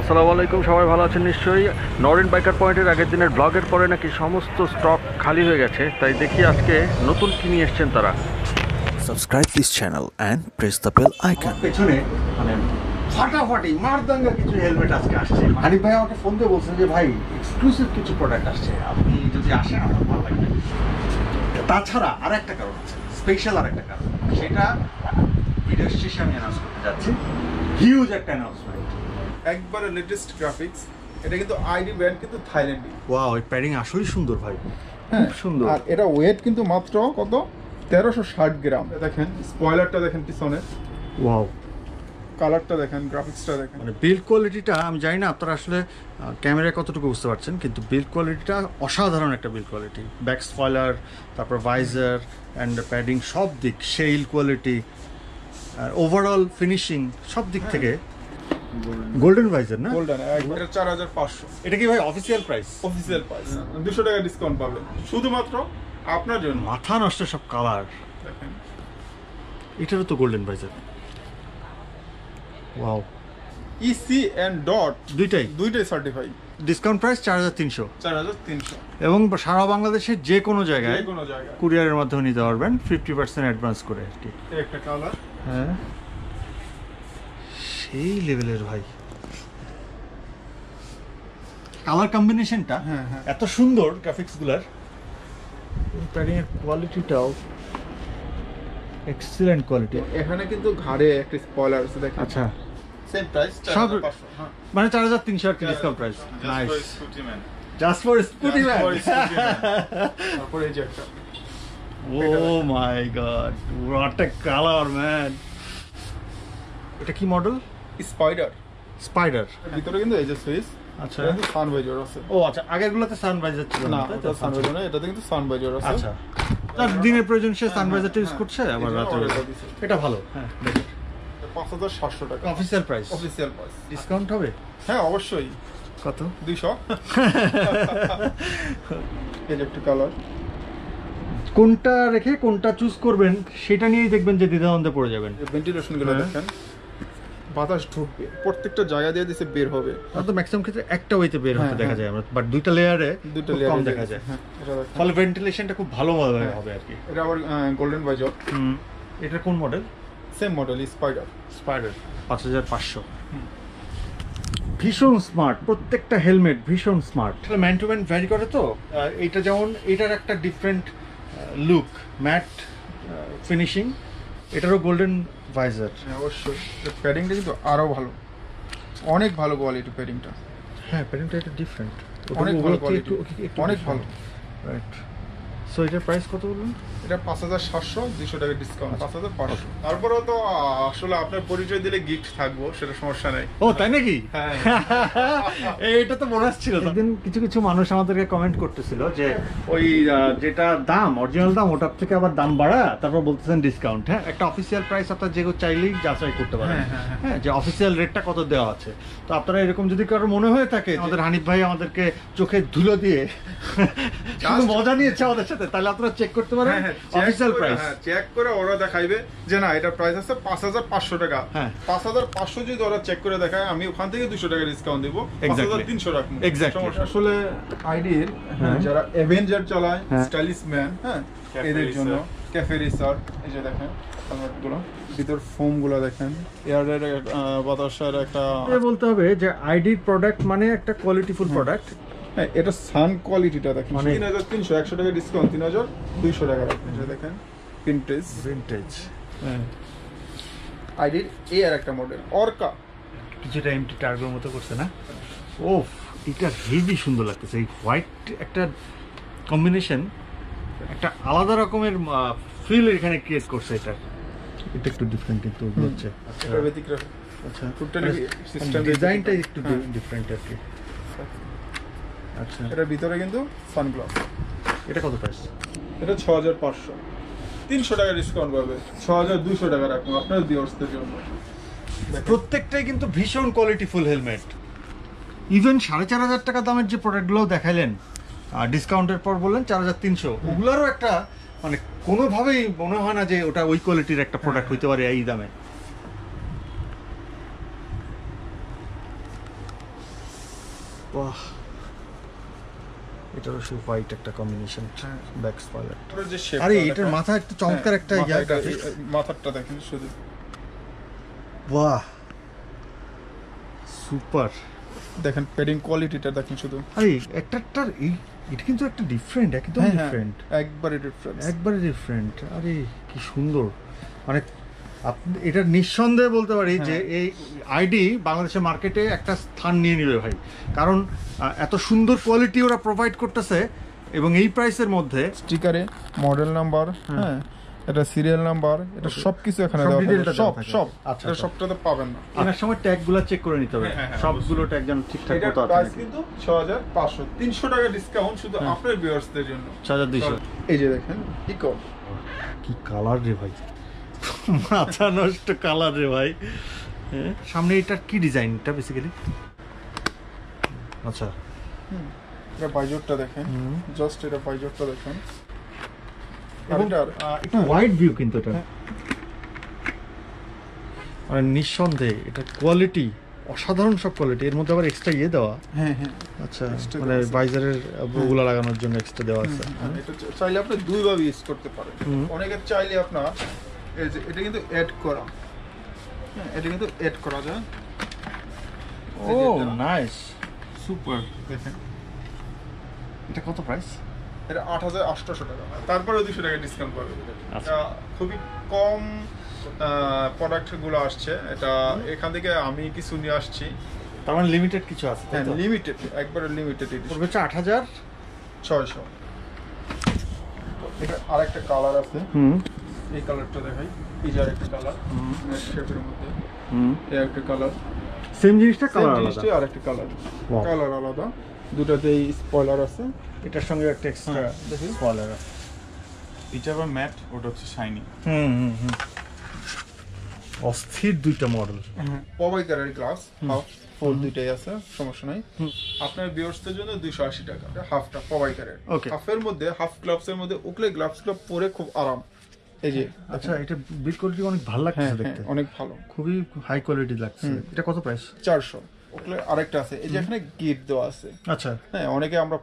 আসসালামু আলাইকুম, সবাই ভালো আছেন নিশ্চয়ই। নরেন বাইকার পয়েন্টের আগের দিনের ব্লগের পরে নাকি সমস্ত স্টক খালি হয়ে গেছে, তাই দেখি আজকে নতুন কি নিয়ে এসছেন তারা। Subscribe this channel and press the bell icon. পেছনে মানে ফাটাফাটি মারদাঙ্গা কিছু হেলমেট আজকে আসছে। হানিফ ভাই আমাকে ফোন দিয়ে বলছেন যে ভাই এক্সক্লুসিভ কিছু প্রোডাক্ট আসছে, আপনি যদি আসেন আমার ভালো লাগবে। তাছাড়া আর একটা কারণ আছে, স্পেশাল আর একটা কারণ, সেটা ভিডিও শেষে আমি অ্যানাউন্স করতে যাচ্ছি। হিউজ একটা অ্যানাউন্সমেন্ট, একবারে লেটেস্ট গ্রাফিক্স। এটা কিন্তু আইডি ব্র্যান্ড, কিন্তু থাইল্যান্ডি। ওয়াও, এই প্যাডিং আসলেই সুন্দর ভাই, হ্যাঁ খুব সুন্দর। আর এটা ওয়েট কিন্তু মাত্র কত 1360 গ্রাম। দেখেন স্পয়লারটা দেখেন পিছনে, ওয়াও, কালারটা দেখেন, গ্রাফিক্সটা দেখেন। মানে বিল্ড কোয়ালিটিটা আমি জানি না আপনারা আসলে ক্যামেরায় কতটুকু বুঝতে পারছেন, কিন্তু বিল্ড কোয়ালিটিটা অসাধারণ একটা বিল্ড কোয়ালিটি। ব্যাক স্পয়লার, তারপর ভাইজার অ্যান্ড প্যাডিং, সব দিক সেইল কোয়ালিটি, আর ওভারঅল ফিনিশিং সব দিক থেকে গোল্ডেন ভাইজার না? গোল্ডেন এটা 4500। এটা কি ভাই অফিসিয়াল প্রাইস? অফিসিয়াল প্রাইস, 200 টাকা ডিসকাউন্ট পাবেন শুধুমাত্র আপনার জন্য। মাথা নষ্ট সব কালার। দেখেন এটারও তো golden visor. Wow, EC and DOT দুইটাই সার্টিফাই। ডিসকাউন্ট প্রাইস 4300, 4300 এবং সারা বাংলাদেশের যে কোনো জায়গায় কোনো জায়গায় কুরিয়ারের মাধ্যমে নিতে পারবেন 50% অ্যাডভান্স করে আর কি। একটা কালার, হ্যাঁ সেই লেভেলের ভাই কালার কম্বিনেশনটা, হ্যাঁ হ্যাঁ এত সুন্দর গ্রাফিক্সগুলার, প্যাডিং এর কোয়ালিটিটাও এক্সিলেন্ট কোয়ালিটি। এখানে কিন্তু ঘাড়ে একটা স্পয়লার আছে দেখেন। আচ্ছা, সেম প্রাইস সব 4500। হ্যাঁ মানে 4300 আর কি discount price. Nice, Scooty man. Just for Scooty man. তারপরে এই যে একটা oh my God, what a colour man. এটা কি মডেল? স্পাইডার। স্পাইডার। ভিতরে কিন্তু এই যে সুইচ, আচ্ছা, এটা কিন্তু সানভাইজার আছে। ও আচ্ছা, আগেরগুলোতে সানভাইজার ছিল না, তাই তো? এটা সানভাইজার না, এটাতে কিন্তু সানভাইজার আছে। আচ্ছা, তার দিনের প্রয়োজন সে সানভাইজারটা ইউজ করছে, আবার এই যে রাতে order দিছে। এটা ভালো। হ্যাঁ, 5700 টাকা official price. Official price. Discount হবে হ্যাঁ অবশ্যই, কত? 200। এই যে একটা কালার, কোনটা রেখে কোনটা চুজ করবেন সেটা নিয়েই দেখবেন যে দ্বিধাদ্বন্দ্বে পড়ে যাবেন। ভেন্টিলেশন গুলো হ্যাঁ। দেখেন, বাতাস ঢুকবে প্রত্যেকটা জায়গা দিয়ে দিছে, বের হবে। আর তো ম্যাক্সিমাম ক্ষেত্রে একটা ওয়েতে বের হতে হ্যাঁ, দেখা হ্যাঁ। যায় আমরা, বাট দুইটা লেয়ারে দুটো কম লেয়ার দেখা যায়। হ্যাঁ এটা দেখেন। ফলে ভেন্টিলেশনটা খুব ভালোভাবে হ্যাঁ। হবে আর কি। এটা আবার গোল্ডেন ভাইজার, এটা কোন model? Same model spider. Spider 5500। ভীষণ স্মার্ট, প্রত্যেকটা হেলমেট ভীষণ smart. Man to man vary করে তো। এইটা যেমন, এটার একটা ডিফারেন্ট লুক, ম্যাট ফিনিশিং, এটারও গোল্ডেন ভাইজার। হ্যাঁ অবশ্যই, প্যাডিংটা কিন্তু আরো ভালো, অনেক ভালো কোয়ালিটি প্যাডিংটা। হ্যাঁ, প্যাডিংটা এটা ডিফারেন্ট, অনেক ভালো কোয়ালিটি, অনেক ভালো। রাইট। সো এটার প্রাইস কত বললেন? এটা 5700, 200 টাকা ডিসকাউন্ট, 5500। তারপরেও তো আসলে আপনার পরিচয় দিলে গিফট থাকবো, সেটা সমস্যা নেই। ও তাই নাকি? হ্যাঁ এটা তো বোনাস ছিল। একদিন কিছু কিছু মানুষ আমাদেরকে কমেন্ট করতেছিল যে ওই যেটা দাম, অরিজিনাল দাম, ওটার থেকে আবার দাম বাড়া, তারপর বলতেছেন ডিসকাউন্ট। হ্যাঁ, একটা অফিসিয়াল প্রাইস আপনার যে কেউ চাইলেই যাচাই করতে পারেন। হ্যাঁ, যে অফিসিয়াল রেটটা কত দেওয়া আছে। তো আপনারা এরকম যদি কারো মনে হয়ে থাকে, আমাদের হানিফ ভাই আমাদেরকে চোখে ধুলো দিয়ে শুধু মজা নিয়েছে আমাদের সাথে, তাহলে আপনারা চেক করতে পারেন অফিসিয়াল প্রাইস। চেক করে ওরা দেখাইবে যে না, এটা প্রাইস আছে 5500 টাকা। হ্যাঁ, 5500 যদি ওরা চেক করে দেখায়, আমি ওখান থেকে 200 টাকা ডিসকাউন্ট দিব, 5300 রাখবো। এক্স্যাক্টলি। আসলে আইডির যারা অ্যাভেঞ্জার চালায়, হ্যাঁ। স্টাইলিশ ম্যান, হ্যাঁ এদের জন্য ক্যাফে রিসার। এই যে দেখেন কালারগুলো, ভিতর ফোম গুলো দেখেন, এয়ারের বাতাসের একটা। বলতে হবে যে আইডির প্রোডাক্ট মানে একটা কোয়ালিটিফুল প্রোডাক্ট। হ্যাঁ, এটা সান কোয়ালিটিটা দেখেন, মানে 3300, 100 টাকা ডিসকাউন্ট, 3200 টাকা রাখবেন। এটা দেখেন ভিনটেজ। হ্যাঁ, আইডির এই আর একটা মডেল অর্কা, কিছুটা এমটি টার্বোর মতো করছে না? ওফ, এটা হেভি সুন্দর লাগতেছে। এই হোয়াইট একটা কম্বিনেশন, একটা আলাদা রকমের ফিল এখানে ক্রিয়েট করছে। এটা একটু ডিফারেন্ট কিন্তু হচ্ছে। এটা ব্যতিক্রম। আচ্ছা, টোটালি সিস্টেম ডিজাইনটা একটু ডিফারেন্ট আর কি। আচ্ছা, এটার ভিতরে কিন্তু সানগ্লাস। এটা কত প্রাইস? এটা 6500, 300 টাকা ডিসকাউন্ট পাবে, 6200 টাকা রাখুন আপনার ভিউয়ার্সদের জন্য। প্রত্যেকটাই কিন্তু ভীষণ কোয়ালিটিফুল হেলমেট। ইভেন 4500 টাকা দামের যে প্রোডাক্টগুলো দেখাইলেন, ডিসকাউন্টের পর বললেন 4300, ওগুলোরও একটা মানে কোনোভাবেই মনে হয় না যে ওটা ওই কোয়ালিটির একটা প্রোডাক্ট হইতে পারে এই দামে। বাহ, এটারও সেই হোয়াইট একটা কম্বিনেশন, ব্যাক স্পয়লার। যে শেপ, আরে এটার মাথা একটা চমৎকার একটা মাথাটা দেখেন শুধু, বাহ সুপার। দেখেন পেডিং কোয়ালিটিটা দেখেন শুধু। আরে একটার এটা কিন্তু একটা ডিফারেন্ট, একদম ডিফারেন্ট, একবারে ডিফারেন্ট, একবারে ডিফারেন্ট। আরে কি সুন্দর, মানে আপনি এটা নিঃসন্দেহে বলতে পারি যে এই আইডি বাংলাদেশের মার্কেটে একটা স্থান নিয়ে নিবে ভাই, কারণ এত সুন্দর কোয়ালিটি ওরা প্রোভাইড করতেছে এবং এই প্রাইসের মধ্যে। স্টিকারে মডেল নাম্বার, হ্যাঁ এটা সিরিয়াল নাম্বার, এটা সবকিছু এখানে দেওয়া থাকে, সব আচ্ছা এটা সবটাতে পাবেন না। কেনার সময় ট্যাগগুলো চেক করে নিতে হবে, সবগুলো ট্যাগ যেন ঠিকঠাক এটা মতো আছে প্রাইস নাকি। কিন্তু 6500, 300 টাকা ডিসকাউন্ট শুধু আপনার ভিউয়ার্সদের জন্য। 6200। এই যে দেখেন ইকো, কি কালার রে ভাই, মাথা নষ্ট কালার রে ভাই। সামনে এটার কি ডিজাইনটা বেসিক্যালি? আচ্ছা এটা বাইজরটা দেখেন, জাস্ট এটা বাইজরটা দেখেন, এবং একটু ওয়াইড ভিউ কিন্তু এটা, মানে নিঃসন্দেহে এটা কোয়ালিটি অসাধারণ, সব কোয়ালিটি। এর মধ্যে আবার এক্সট্রা দেওয়া, হ্যাঁ আচ্ছা মানে ভাইজারের ওগুলো লাগানোর জন্য এক্সট্রা দেওয়া আছে। এটা চাইলে আপনি দুইভাবে ইউজ করতে পারেন। অনেকে চাইলে আপনার এই যে এটা কিন্তু অ্যাড করা, এটা কিন্তু অ্যাড করা যায়। ও নাইস, সুপার। দেখেন এটা কত প্রাইস? এটা 8800 টাকা, তারপরে 200 টাকা ডিসকাউন্ট পাবে। আচ্ছা। খুবই কম প্রোডাক্টগুলো আসছে, এটা এখান থেকে আমি কিছু নিয়ে আসছি। তার মানে লিমিটেড কিছু আছে? হ্যাঁ লিমিটেড, একবারে লিমিটেড এডিশন। পড়বে 8600। এটা আরেকটা কালার আছে, এই কালারটা দেখাই, এই যে আরেকটা কালার শেপের মধ্যে, এই একটা কালার, সেম জিনিসটা কালার আলাদা, আরেকটা কালার, কালার আলাদা, দুটাতেই স্পয়লার আছে। এটার সঙ্গে একটা এক্সট্রা দেখি স্পয়লার আছে। এটা আবার ম্যাট, ওটা হচ্ছে শাইনি। অস্থির দুইটা মডেল। পবাইকারের গ্লাস হাফ ফুল দুইটাই আছে, সমস্যা নাই। আপনার ভিউয়ার্সদের জন্য 280 টাকা হাফটা পবাইকারের। হাফের মধ্যে, হাফ গ্লাভসের মধ্যে উকলে গ্লাভসগুলো পরে খুব আরাম। এই যে আচ্ছা, এটা বিল্ড কোয়ালিটি অনেক ভালো লাগছে দেখতে, অনেক ভালো, খুবই হাই কোয়ালিটি লাগছে। এটা কত প্রাইস? 400। ওকলে আরেকটা আছে, এই যে এখানে গিট দেওয়া আছে। আচ্ছা, হ্যাঁ অনেকে আমরা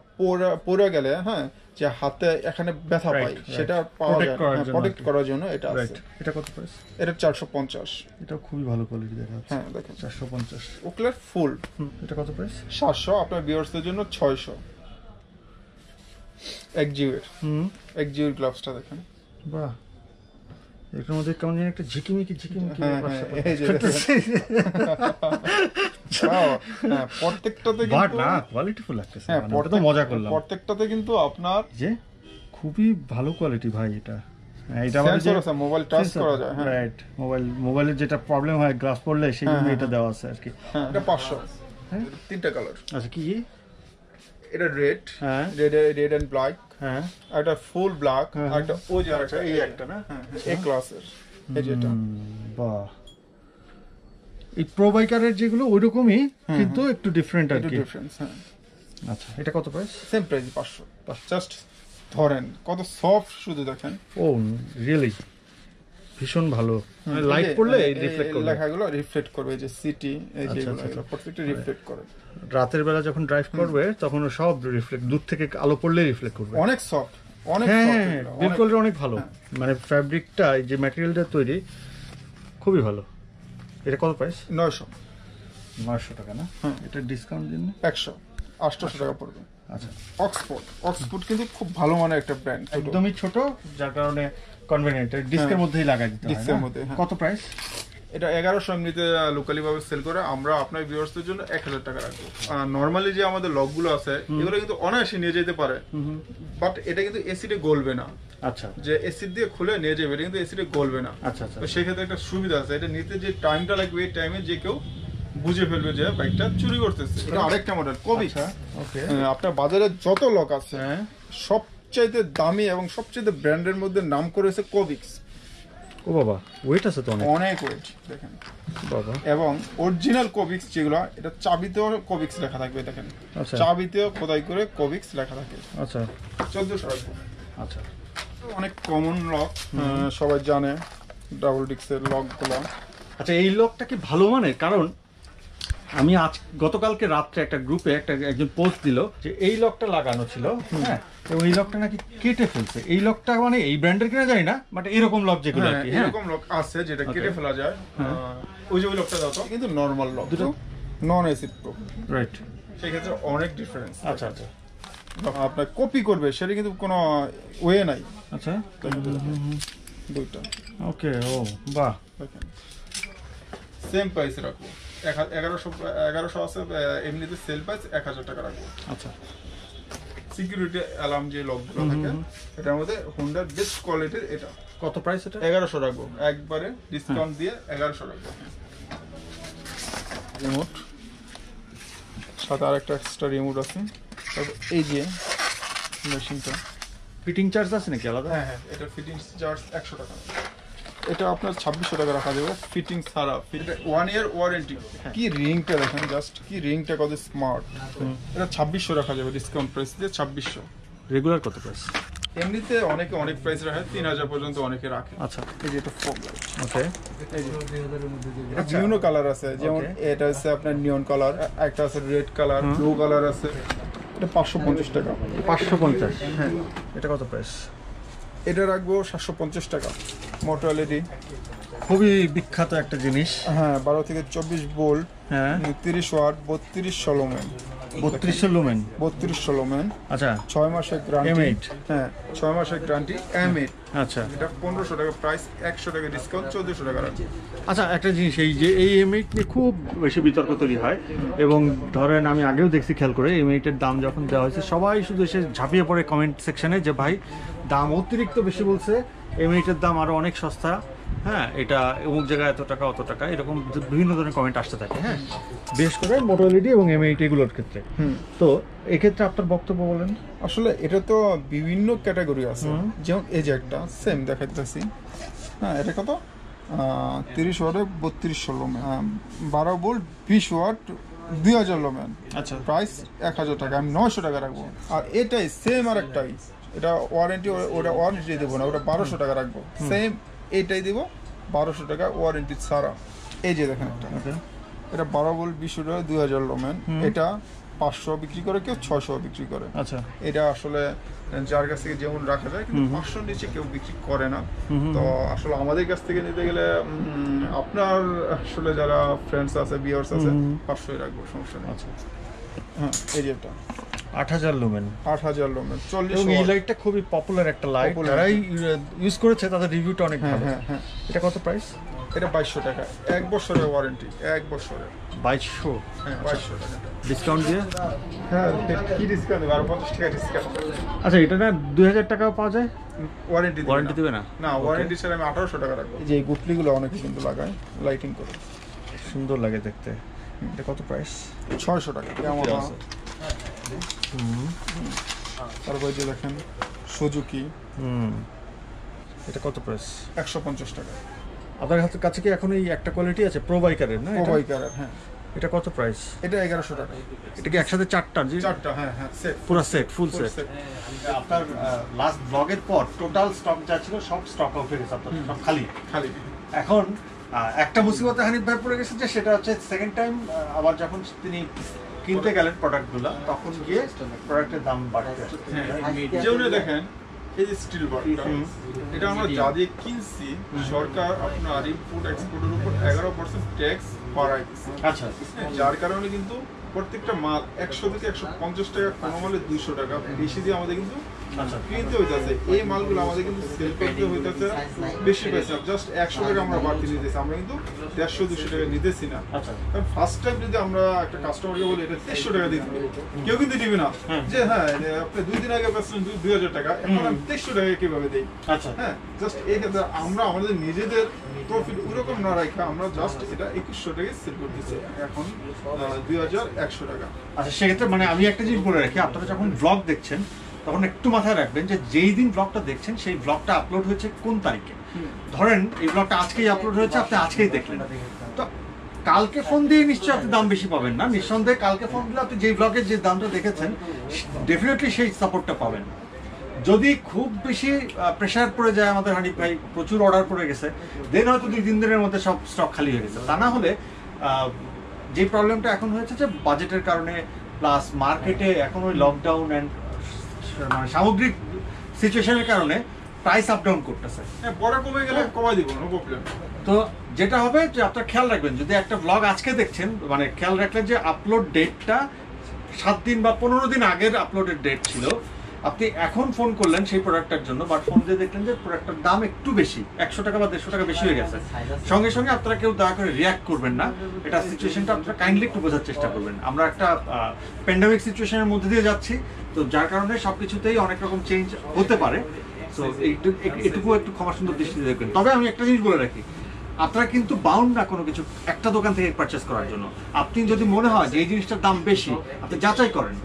পরে গেলে হ্যাঁ যে হাতে এখানে ব্যথা পাই, সেটা পাওয়া যায় প্রোটেক্ট করার জন্য এটা আছে। এটা কত প্রাইস? এটা 450। এটা খুবই ভালো কোয়ালিটি দেখা যাচ্ছে। হ্যাঁ দেখেন 450। ওকলের ফুল। এটা কত প্রাইস? 700। আপনার ভিউয়ার্সদের জন্য 600। 1 জিওর গ্লাভসটা দেখেন, বাহ, এটার মধ্যে কেমন যেন একটা ঝিকিমিকি এই যে প্রত্যেকটাতে কিন্তু না কোয়ালিটিফুল লাগতেছে, মানে ওটা তো মজা করলাম। প্রত্যেকটাতে কিন্তু আপনার যে খুবই ভালো কোয়ালিটি ভাই। এটা এটা আমাদের মোবাইল টাচ করা যায়। হ্যাঁ রাইট, মোবাইলের যেটা প্রবলেম হয় গ্লাস পড়লে সেই জন্য এটা দেওয়া আছে আর কি। এটা 500। হ্যাঁ তিনটা কালার। আচ্ছা কি এটা রেড, রেড এন্ড ব্ল্যাক, হ্যাঁ এটা ফুল ব্ল্যাক, আর এটা ওই যে আরেকটা, এই একটা না, এই ক্লাসের, এই যেটা। বাহ, এই প্রোবাইকারের যেগুলো ওইরকমই কিন্তু একটু ডিফারেন্ট আর কি। ডিফারেন্স, হ্যাঁ। আচ্ছা, এটা কত প্রাইস? Same price 500। জাস্ট ধরেন কত সফট, শুধু দেখেন। ও রিয়েলি ভীষণ ভালো, লাইট পড়লে রিফ্লেক্ট করবে, লেখাগুলো রিফ্লেক্ট করবে, এই যে সিটি, এই যেগুলো প্রত্যেকটা রিফ্লেক্ট করে। রাতের বেলা যখন ড্রাইভ করবে তখন সব রিফ্লেক্ট, দূর থেকে আলো পড়লে রিফ্লেক্ট করবে। অনেক সফট, অনেক সফট, বিল্ড কোয়ালিটি অনেক ভালো, মানে ফ্যাব্রিকটা, এই যে ম্যাটেরিয়ালটা তৈরি খুবই ভালো। এটা কত প্রাইস? 900 টাকা না? এটা ডিসকাউন্ট দিন 800 টাকা পড়বে। আচ্ছা, অক্সফোর্ড কিন্তু খুব ভালো মানের একটা ব্র্যান্ড, একদমই ছোট, যার কারণে কনভেনিয়েন্ট, ডিস্কের মধ্যেই লাগাই দিতে হয়। ডিস্কের মধ্যে। কত প্রাইস? এটা 1100 এমনিতে লোকালি ভাবে সেল করে, আমরা আপনার ভিউয়ার্সদের জন্য 1000 টাকা রাখবো। নরমালি যে আমাদের লকগুলো আছে এগুলো কিন্তু অনায়াসে নিয়ে যেতে পারে, বাট এটা কিন্তু এসিডে গলবে না। আচ্ছা, যে এসিড দিয়ে খুলে নিয়ে যাবে, এটা কিন্তু এসিডে গলবে না। আচ্ছা আচ্ছা, তো সেই ক্ষেত্রে একটা সুবিধা আছে, এটা নিতে যে টাইমটা লাগবে, এই টাইমে যে কেউ বুঝে ফেলবে যে বাইকটা চুরি করতেছে। এটা আরেকটা মডেল কোবিক্স। ওকে, আপনার বাজারে যত লক আছে সবচাইতে দামি এবং সবচাইতে ব্র্যান্ডের মধ্যে নাম করেছে কোবিক্স। ও বাবা, ওয়েট আছে তো অনেক ওয়েট দেখেন বাবা। এবং অরিজিনাল কোবিক্স যেগুলো, এটা চাবিতেও কোবিক্স লেখা থাকবে, দেখেন চাবিতেও খোদাই করে কোবিক্স লেখা থাকে। আচ্ছা, 1400 রাখবো। আচ্ছা, অনেক কমন লক, সবাই জানে ডাবল ডিস্কের লকগুলো। আচ্ছা, এই লকটা কি ভালো মানে? কারণ আমি আজ গতকালকে রাত্রে একটা গ্রুপে একজন পোস্ট দিল যে এই লকটা লাগানো ছিল, হ্যাঁ, এবং এই লকটা নাকি কেটে ফেলছে। এই লকটা মানে এই ব্র্যান্ডের কিনা জানি না, বাট এরকম লক যেগুলো আর কি, হ্যাঁ, এরকম লক আছে যেটা কেটে ফেলা যায়। ওই যে ওই লকটা দাও তো, কিন্তু নরমাল লক, দুটো নন অ্যাসিড প্রুফ, রাইট, সেই ক্ষেত্রে অনেক ডিফারেন্স। আচ্ছা আচ্ছা, আপনার কপি করবে সেটা কিন্তু কোনো ওয়ে নাই। আচ্ছা, দুইটা ওকে, ও বাহ, সেম প্রাইস রাখবো, 1100 আছে এমনিতে সেল প্রাইস 1000 টাকা রাখবো। আচ্ছা, সিকিউরিটি অ্যালার্ম যে লকগুলো থাকে এটার মধ্যে হোন্ডার বেস্ট কোয়ালিটির। এটা কত প্রাইস? এটা 1100 রাখবো, একবারে ডিসকাউন্ট দিয়ে 1100 রাখবো। রিমোট সাথে আর একটা এক্সট্রা রিমোট আছে। এই যে মেশিনটা, ফিটিং চার্জ আছে নাকি আলাদা? হ্যাঁ হ্যাঁ, এটা ফিটিং চার্জ 100 টাকা। এটা আপনার 2600 টাকা রাখা যাবে ফিটিং ছাড়া। 1 ইয়ার ওয়ারেন্টি। কি রিংটা দেখেন, জাস্ট কি রিংটা কত স্মার্ট। এটা 2600 রাখা যাবে ডিসকাউন্ট প্রাইস দিয়ে 2600। রেগুলার কত প্রাইস? এমনিতে অনেকে অনেক প্রাইস রাখে, 3000 পর্যন্ত অনেকে রাখে। আচ্ছা, এই যে এটা ফগ লাইট, ওকে, এই যে এটা বিভিন্ন কালার আছে, যেমন এটা হচ্ছে আপনার নিয়ন কালার, একটা আছে রেড কালার, ব্লু কালার আছে। এটা 550 টাকা। 550, হ্যাঁ, এটা কত প্রাইস? এটা রাখবো 750 টাকা। মোটো এলইডি, খুবই বিখ্যাত একটা জিনিস। হ্যাঁ, 12 থেকে 24 ভোল্ট, হ্যাঁ, 30 ওয়াট, 3200 লুমেন। 3200 lumen, 3200 lumen. আচ্ছা, 6 মাসের গ্যারান্টি। M8, হ্যাঁ, 6 মাসের গ্যারান্টি M8। আচ্ছা, এটা 1500 টাকা প্রাইস, 100 টাকা ডিসকাউন্ট, 1400 টাকা রাখবো। আচ্ছা, একটা জিনিস, এই যে এই M8 নিয়ে খুব বেশি বিতর্ক তৈরি হয়, এবং ধরেন আমি আগেও দেখছি খেয়াল করে, M8 এর দাম যখন দেওয়া হয়েছে সবাই শুধু এসে ঝাঁপিয়ে পড়ে কমেন্ট সেকশনে যে ভাই দাম অতিরিক্ত বেশি বলছে, M8 এর দাম আরো অনেক সস্তা, হ্যাঁ, এটা অমুক জায়গায় এত টাকা অত টাকা, এরকম বিভিন্ন ধরনের কমেন্ট আসতে থাকে, হ্যাঁ, বিশেষ করে মোটো এলইডি এবং M8 এগুলোর ক্ষেত্রে। তো এক্ষেত্রে আপনার বক্তব্য বলেন। আসলে এটা তো বিভিন্ন ক্যাটাগরি আছে, যেমন এই যে একটা সেম দেখাইতেছি, হ্যাঁ, এটা কত 30 ওয়াটে 3200 লুমেন, 12 ভোল্ট 20 ওয়াট 2000 লুমেন। আচ্ছা, প্রাইস 1000 টাকা, আমি 900 টাকা রাখবো। আর এটাই সেম আর একটাই, এটা ওয়ারেন্টি, ওটা ওয়ারেন্টি দেবো না, ওটা 1200 টাকা রাখবো। সেম এটাই দেবো 1200 টাকা ওয়ারেন্টি ছাড়া। এই যে দেখেন একটা, এটা 12 ভোল্ট 20 ওয়াট 2000 লুমেন। এটা 500 বিক্রি করে, কেউ 600 বিক্রি করে। আচ্ছা, এটা আসলে যার কাছ থেকে যেমন রাখা যায়, কিন্তু 500 নিচে কেউ বিক্রি করে না। তো আসলে আমাদের কাছ থেকে নিতে গেলে আপনার আসলে যারা ফ্রেন্ডস আছে, ভিউয়ার্স আছে, 500 রাখবো, সমস্যা নেই। আচ্ছা, হ্যাঁ, এই যে এটা 8000 লুমেন, 8000 লুমেন, 40 এবং এই লাইটটা খুবই পপুলার একটা লাইট, যারাই ইউজ করেছে তাদের রিভিউটা অনেক ভালো। হ্যাঁ হ্যাঁ, এটা কত প্রাইস? এটা 2200 টাকা, 1 বছরের ওয়ারেন্টি, 1 বছরের। 2200, হ্যাঁ, 2200 টাকা ডিসকাউন্ট দিয়ে। হ্যাঁ, কি ডিসকাউন্ট দেবে? আরো 50 টাকা ডিসকাউন্ট। আচ্ছা, এটা না 2000 টাকাও পাওয়া যায়? ওয়ারেন্টি দিবে না? না, ওয়ারেন্টি ছাড়া আমি 1800 টাকা রাখবো। এই যে এই গুটলিগুলো অনেকে কিন্তু লাগায় লাইটিং করে, সুন্দর লাগে দেখতে। এটা কত প্রাইস? 600 টাকা। কেমন আছে? তারপর যে দেখেন সুজুকি, এটা কত প্রাইস? 150 টাকা। আপনার কাছে কি এখন এই একটা কোয়ালিটি আছে প্রো বাইকারের, না? প্রো বাইকারের, হ্যাঁ। এটা কত প্রাইস? এটা 1100 টাকা। এটা কি একসাথে চারটা? চারটা, হ্যাঁ হ্যাঁ, সেট, পুরো সেট, ফুল সেট। আপনার লাস্ট ব্লগের পর টোটাল স্টক যা ছিল সব স্টক আউট হয়ে গেছে, আপনার সব খালি খালি। এখন একটা মুসিবতে হানিফ ভাই পড়ে গেছে, যে সেটা হচ্ছে সেকেন্ড টাইম আবার যখন তিনি কিনতে গেলেন প্রোডাক্টগুলো, তখন গিয়ে প্রোডাক্টের দাম বাড়তে আসছে। যেমন দেখেন এই যে স্টিল বারটা, এটা আমরা যা দিয়ে কিনছি, সরকার আপনার ইনপুট এক্সপোর্টের উপর 11% ট্যাক্স বাড়াই দিচ্ছে। আচ্ছা, যার কারণে কিন্তু প্রত্যেকটা মাল 100 থেকে 150 টাকা, কোনো মালে 200 টাকা বেশি দিয়ে আমাদের কিন্তু কিনতে হইতেছে। এই মালগুলো আমাদের কিন্তু সেল করতে হইতেছে বেশি পয়সা, জাস্ট 100 টাকা আমরা বাড়তি নিতেছি, আমরা কিন্তু 150-200 টাকা নিতেছি না। কারণ ফার্স্ট টাইম যদি আমরা একটা কাস্টমারকে বলি এটা 300 টাকা দিয়ে দিবে, কেউ কিন্তু দিবে না, যে হ্যাঁ আপনি 2 দিন আগে পাচ্ছেন 2000 টাকা, এখন আমি 300 টাকা কিভাবে দেই? আচ্ছা, হ্যাঁ, জাস্ট এই ক্ষেত্রে আমরা আমাদের নিজেদের প্রফিট ওইরকম না রাখা, আমরা জাস্ট এটা 2100 টাকায় সেল করতেছি, এখন 2100 টাকা। আচ্ছা, সেক্ষেত্রে মানে আমি একটা জিনিস বলে রাখি, আপনারা যখন ব্লগ দেখছেন তখন একটু মাথায় রাখবেন যে যেই দিন ব্লগটা দেখছেন সেই ব্লগটা আপলোড হয়েছে কোন তারিখে। ধরেন এই ব্লগটা আজকেই আপলোড হয়েছে, আপনি আজকেই দেখলেন, তো কালকে ফোন দিয়ে নিশ্চয়ই আপনি দাম বেশি পাবেন না। নিঃসন্দেহে কালকে ফোন দিলে আপনি যেই ব্লগের যে দামটা দেখেছেন ডেফিনেটলি সেই সাপোর্টটা পাবেন। যদি খুব বেশি প্রেশার পড়ে যায়, আমাদের হানিফ ভাই প্রচুর অর্ডার পড়ে গেছে, দেন হয়তো 2-3 দিনের মধ্যে সব স্টক খালি হয়ে গেছে। তা না হলে যে প্রবলেমটা এখন হয়েছে যে বাজেটের কারণে প্লাস মার্কেটে এখন ওই লকডাউন অ্যান্ড মানে সামগ্রিক সিচুয়েশনের কারণে প্রাইস আপ ডাউন করতেছে। পরে কমে গেলে কমাই দিব, নো প্রবলেম। তো যেটা হবে যে আপনারা খেয়াল রাখবেন, যদি একটা ব্লগ আজকে দেখছেন মানে খেয়াল রাখলেন যে আপলোড ডেটটা 7 দিন বা 15 দিন আগের আপলোডের ডেট ছিল, আপনি এখন ফোন করলেন সেই প্রোডাক্টটার জন্য, বাট ফোন দিয়ে দেখলেন যে প্রোডাক্টটার দাম একটু বেশি, 100 টাকা বা 150 টাকা বেশি হয়ে গেছে, সঙ্গে সঙ্গে আপনারা কেউ দয়া করে রিয়াক্ট করবেন না। এটা সিচুয়েশনটা আপনারা কাইন্ডলি একটু বোঝার চেষ্টা করবেন। আমরা একটা প্যান্ডেমিক সিচুয়েশনের মধ্যে দিয়ে যাচ্ছি, তো যার কারণে সবকিছুতেই অনেক রকম চেঞ্জ হতে পারে। তো এটুকু একটু ক্ষমা সুন্দর দৃষ্টিতে দেখবেন। তবে আমি একটা জিনিস বলে রাখি, আপনারা কিন্তু বাউন্ড না কোনো কিছু একটা দোকান থেকে পারচেস করার জন্য। আপনি যদি মনে হয় যে এই জিনিসটার দাম বেশি, আপনি যাচাই করেন,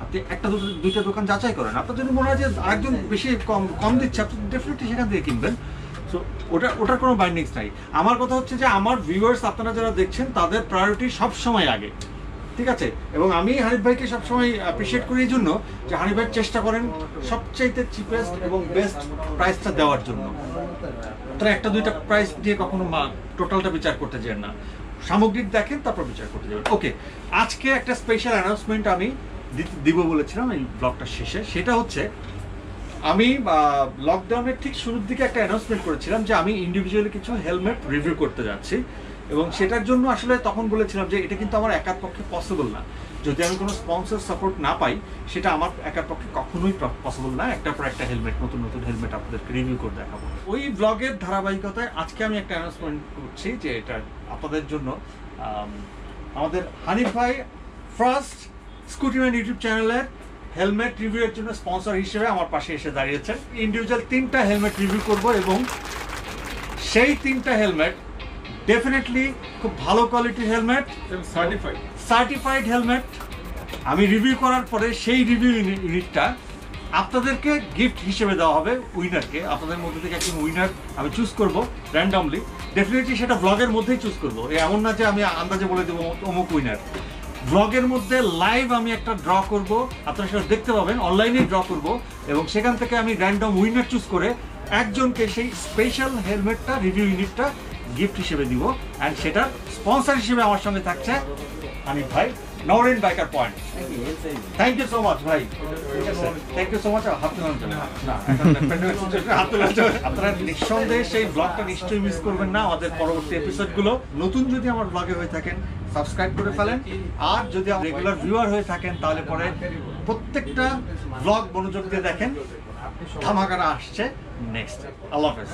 আপনি একটা দুইটা দোকান যাচাই করেন। আপনার যদি মনে হয় যে আরেকজন বেশি কম দিচ্ছে, আপনি ডেফিনেটলি সেখান থেকে কিনবেন। সো ওটার কোনো বাইন্ডিংস নাই। আমার কথা হচ্ছে যে আমার ভিউয়ার্স আপনারা যারা দেখছেন তাদের প্রায়োরিটি সবসময় আগে, ঠিক আছে? এবং আমি হানিফ ভাইকে সবসময় অ্যাপ্রিসিয়েট করি এই জন্য যে হানিফ ভাই চেষ্টা করেন সবচাইতে চিপেস্ট এবং বেস্ট প্রাইসটা দেওয়ার জন্য। আপনারা একটা দুইটা প্রাইস দিয়ে কখনো টোটালটা বিচার করতে যান না, সামগ্রিক দেখেন তারপর বিচার করতে যাবেন। ওকে, আজকে একটা স্পেশাল অ্যানাউন্সমেন্ট আমি দিব বলেছিলাম এই ব্লগটা শেষে। সেটা হচ্ছে আমি লকডাউনের ঠিক শুরুর দিকে একটা অ্যানাউন্সমেন্ট করেছিলাম যে আমি ইন্ডিভিজুয়ালি কিছু হেলমেট রিভিউ করতে যাচ্ছি, এবং সেটার জন্য আসলে তখন বলেছিলাম যে এটা কিন্তু আমার একার পক্ষে পসিবল না। যদি আমি কোনো স্পন্সর সাপোর্ট না পাই, সেটা আমার একার পক্ষে কখনোই পসিবল না। একটার পর একটা হেলমেট, নতুন নতুন হেলমেট আপনাদেরকে রিভিউ করে দেখাবো। ওই ব্লগের ধারাবাহিকতায় আজকে আমি একটা অ্যানাউন্সমেন্ট করছি যে এটা আপনাদের জন্য আমাদের হানিফ ভাই ফার্স্ট স্কুটিম্যান ইউটিউব চ্যানেলের হেলমেট রিভিউয়ের জন্য স্পন্সর হিসেবে আমার পাশে এসে দাঁড়িয়েছেন। ইন্ডিভিজুয়াল 3টা হেলমেট রিভিউ করব, এবং সেই 3টা হেলমেট ডেফিনেটলি খুব ভালো কোয়ালিটির হেলমেট, সার্টিফাইড হেলমেট। আমি রিভিউ করার পরে সেই রিভিউ ইউনিটটা আপনাদেরকে গিফট হিসেবে দেওয়া হবে উইনারকে। আপনাদের মধ্যে থেকে একজন উইনার আমি চুজ করব র্যান্ডমলি। ডেফিনেটলি সেটা ব্লগের মধ্যেই চুজ করব, এমন না যে আমি আন্দাজে বলে দেবো অমুক উইনার। ব্লগের মধ্যে লাইভ আমি একটা ড্র করব, আপনারা সেটা দেখতে পাবেন, অনলাইনে ড্র করব, এবং সেখান থেকে আমি র্যান্ডম উইনার চুজ করে একজনকে সেই স্পেশাল হেলমেটটা রিভিউ ইউনিটটা গিফট হিসেবে দিব। অ্যান্ড সেটার স্পন্সর হিসেবে আমার সঙ্গে থাকছে হানিফ ভাই, Nowrin biker point. Thank you so much ভাই, থ্যাংক ইউ সো মাচ। আপনারা নিঃসন্দেহে সেই ব্লগটা নিশ্চয়ই মিস করবেন না। আমাদের পরবর্তী এপিসোডগুলো নতুন যদি আমার ব্লগে হয়ে থাকেন সাবস্ক্রাইব করে ফেলেন, আর যদি রেগুলার ভিউয়ার হয়ে থাকেন তাহলে পরে প্রত্যেকটা ব্লগ মনোযোগ দিয়ে দেখেন। ধামাকাটা আসছে নেক্সট। আল্লাহ হাফেজ।